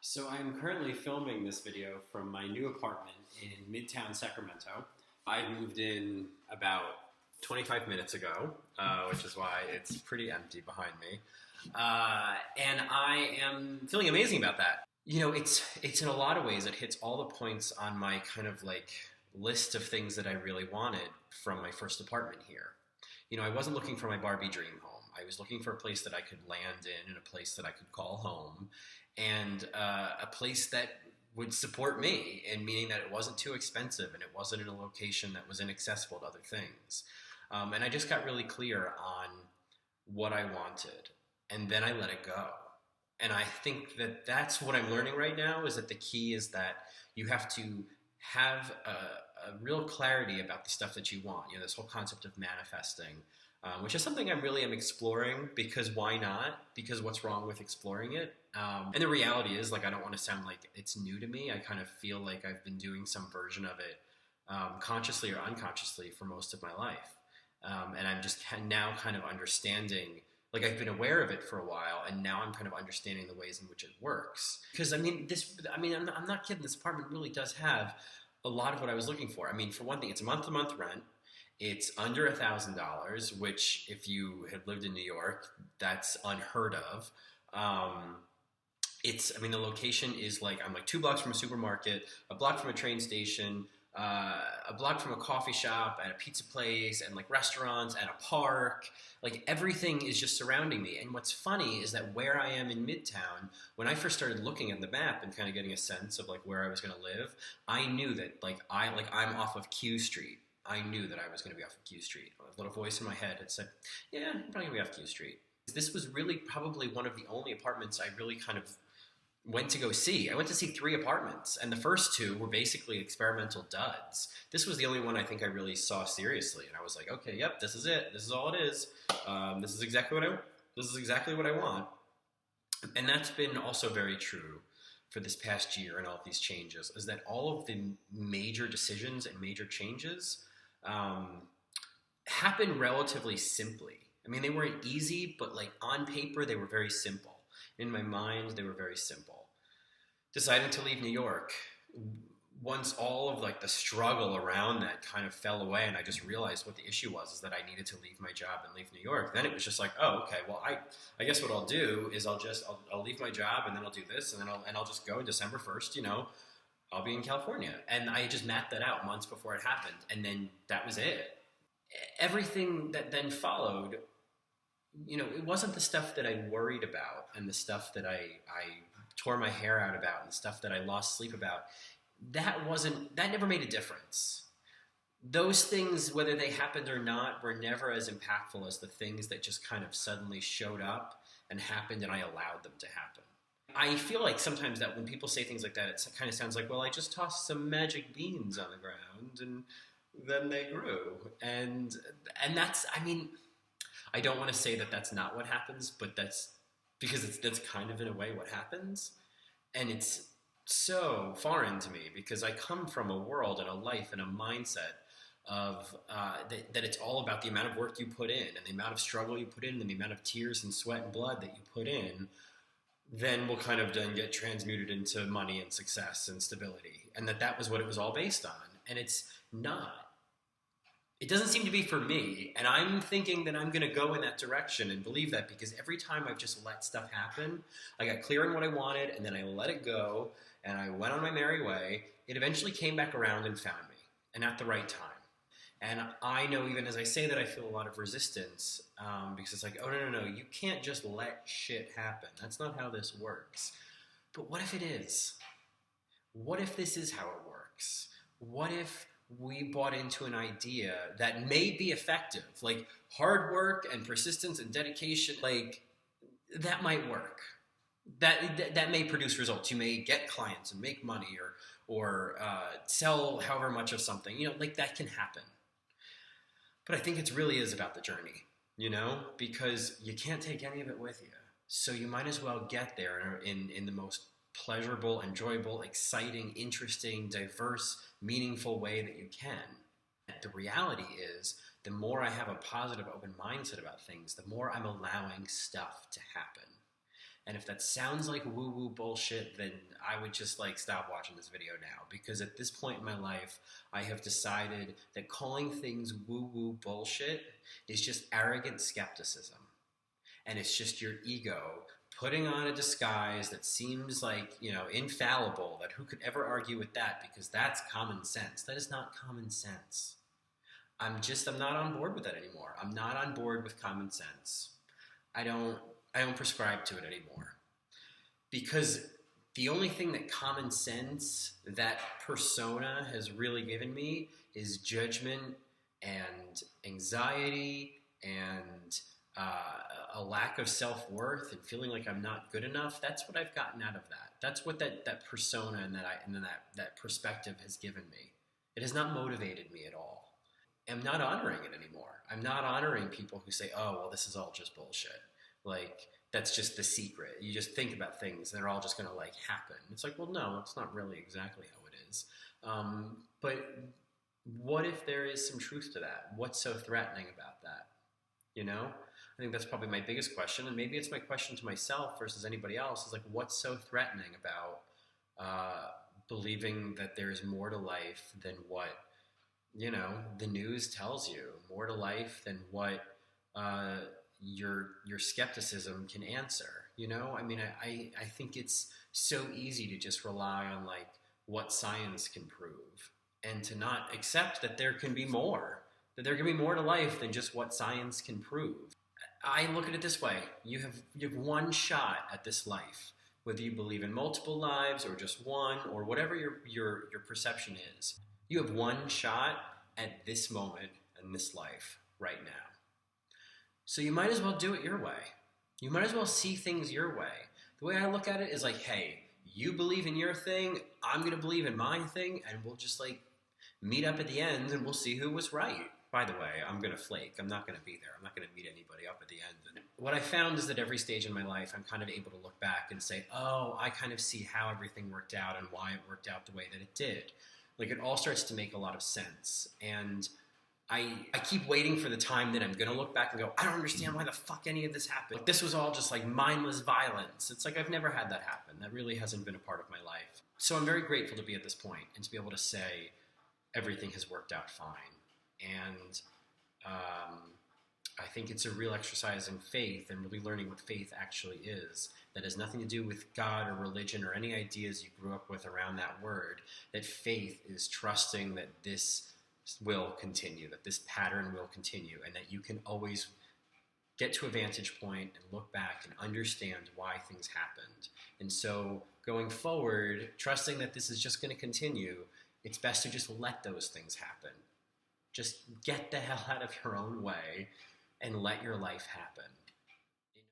So I'm currently filming this video from my new apartment in Midtown Sacramento. I moved in about 25 minutes ago, which is why it's pretty empty behind me. And I am feeling amazing about that. You know, it's in a lot of ways, it hits all the points on my kind of like list of things that I really wanted from my first apartment here. You know, I wasn't looking for my Barbie dream home. I was looking for a place that I could land in and a place that I could call home and a place that would support me, and meaning that it wasn't too expensive and it wasn't in a location that was inaccessible to other things. And I just got really clear on what I wanted, and then I let it go. And I think that that's what I'm learning right now, is that the key is that you have to have a real clarity about the stuff that you want. You know, this whole concept of manifesting, which is something I really am exploring, because why not? Because what's wrong with exploring it? And the reality is, like, I don't want to sound like it's new to me. I kind of feel like I've been doing some version of it, consciously or unconsciously, for most of my life. And I'm just now kind of understanding, like, I've been aware of it for a while, and now I'm kind of understanding the ways in which it works. Because, I'm not kidding, this apartment really does have a lot of what I was looking for. I mean, for one thing, it's a month-to-month rent. It's under $1,000, which, if you have lived in New York, that's unheard of. The location is I'm like 2 blocks from a supermarket, a block from a train station, a block from a coffee shop, and a pizza place, and like restaurants, and a park. Like, everything is just surrounding me. And what's funny is that where I am in Midtown, when I first started looking at the map and kind of getting a sense of like where I was going to live, I knew that I'm off of Q Street. I knew that I was going to be off of Q Street. A little voice in my head had said, yeah, you're probably going to be off Q Street. This was really probably one of the only apartments I really kind of went to go see. I went to see 3 apartments, and the first 2 were basically experimental duds. This was the only one I think I really saw seriously, and I was like, okay, yep, this is it. This is all it is. This is exactly what I want. And that's been also very true for this past year and all of these changes, is that all of the major decisions and major changes happen relatively simply. I mean, they weren't easy, but like on paper, they were very simple. In my mind, they were very simple. Deciding to leave New York, once all of like the struggle around that kind of fell away, and I just realized what the issue was, is that I needed to leave my job and leave New York. Then it was just like, oh, okay, well, I guess what I'll do is I'll leave my job, and then I'll do this, and then I'll just go December 1st, you know, I'll be in California. And I just mapped that out months before it happened, and then that was it. Everything that then followed, you know, it wasn't the stuff that I worried about, and the stuff that I tore my hair out about, and the stuff that I lost sleep about. That never made a difference. Those things, whether they happened or not, were never as impactful as the things that just kind of suddenly showed up and happened, and I allowed them to happen. I feel like sometimes that when people say things like that, it kind of sounds like, well, I just tossed some magic beans on the ground, and then they grew. And that's, I mean, I don't want to say that that's not what happens, but that's because that's kind of in a way what happens. And it's so foreign to me, because I come from a world and a life and a mindset of that it's all about the amount of work you put in, and the amount of struggle you put in, and the amount of tears and sweat and blood that you put in, then will kind of then get transmuted into money and success and stability. And that was what it was all based on. And it's not. It doesn't seem to be for me, and I'm thinking that I'm going to go in that direction and believe that, because every time I've just let stuff happen, I got clear on what I wanted, and then I let it go, and I went on my merry way. It eventually came back around and found me, and at the right time. And I know, even as I say that, I feel a lot of resistance, because it's like, oh, no, you can't just let shit happen. That's not how this works. But what if it is? What if this is how it works? What if we bought into an idea that may be effective, like hard work and persistence and dedication, like that might work. That may produce results. You may get clients and make money, or sell however much of something, you know, like that can happen. But I think it really is about the journey, you know, because you can't take any of it with you. So you might as well get there in the most pleasurable, enjoyable, exciting, interesting, diverse, meaningful way that you can. The reality is, the more I have a positive, open mindset about things, the more I'm allowing stuff to happen. And if that sounds like woo-woo bullshit, then I would just like stop watching this video now, because at this point in my life, I have decided that calling things woo-woo bullshit is just arrogant skepticism. And it's just your ego putting on a disguise that seems like, infallible, that who could ever argue with that, because that's common sense. That is not common sense. I'm not on board with that anymore. I'm not on board with common sense. I don't prescribe to it anymore. Because the only thing that common sense, that persona, has really given me is judgment and anxiety and a lack of self-worth and feeling like I'm not good enough. That's what I've gotten out of that. That's what that persona and that perspective has given me. It has not motivated me at all. I'm not honoring it anymore. I'm not honoring people who say, oh, well, this is all just bullshit. Like, that's just the secret. You just think about things and they're all just going to like happen. It's like, well, no, it's not really exactly how it is. But what if there is some truth to that? What's so threatening about that? I think that's probably my biggest question, and maybe it's my question to myself versus anybody else, is like, what's so threatening about believing that there is more to life than what, the news tells you, more to life than what your skepticism can answer, I think it's so easy to just rely on like what science can prove, and to not accept that there can be more, that there can be more to life than just what science can prove. I look at it this way: you have one shot at this life, whether you believe in multiple lives or just one, or whatever your perception is. You have one shot at this moment in this life right now. So you might as well do it your way. You might as well see things your way. The way I look at it is like, hey, you believe in your thing, I'm going to believe in my thing, and we'll just like meet up at the end and we'll see who was right. By the way, I'm going to flake. I'm not going to be there. I'm not going to meet anybody up at the end. And what I found is that every stage in my life, I'm kind of able to look back and say, oh, I kind of see how everything worked out and why it worked out the way that it did. Like, it all starts to make a lot of sense. And I keep waiting for the time that I'm going to look back and go, I don't understand why the fuck any of this happened. Like, this was all just like mindless violence. It's like I've never had that happen. That really hasn't been a part of my life. So I'm very grateful to be at this point and to be able to say everything has worked out fine. And I think it's a real exercise in faith and really learning what faith actually is. That has nothing to do with God or religion or any ideas you grew up with around that word. That faith is trusting that this will continue, that this pattern will continue, and that you can always get to a vantage point and look back and understand why things happened. And so going forward, trusting that this is just going to continue, it's best to just let those things happen. Just get the hell out of your own way and let your life happen.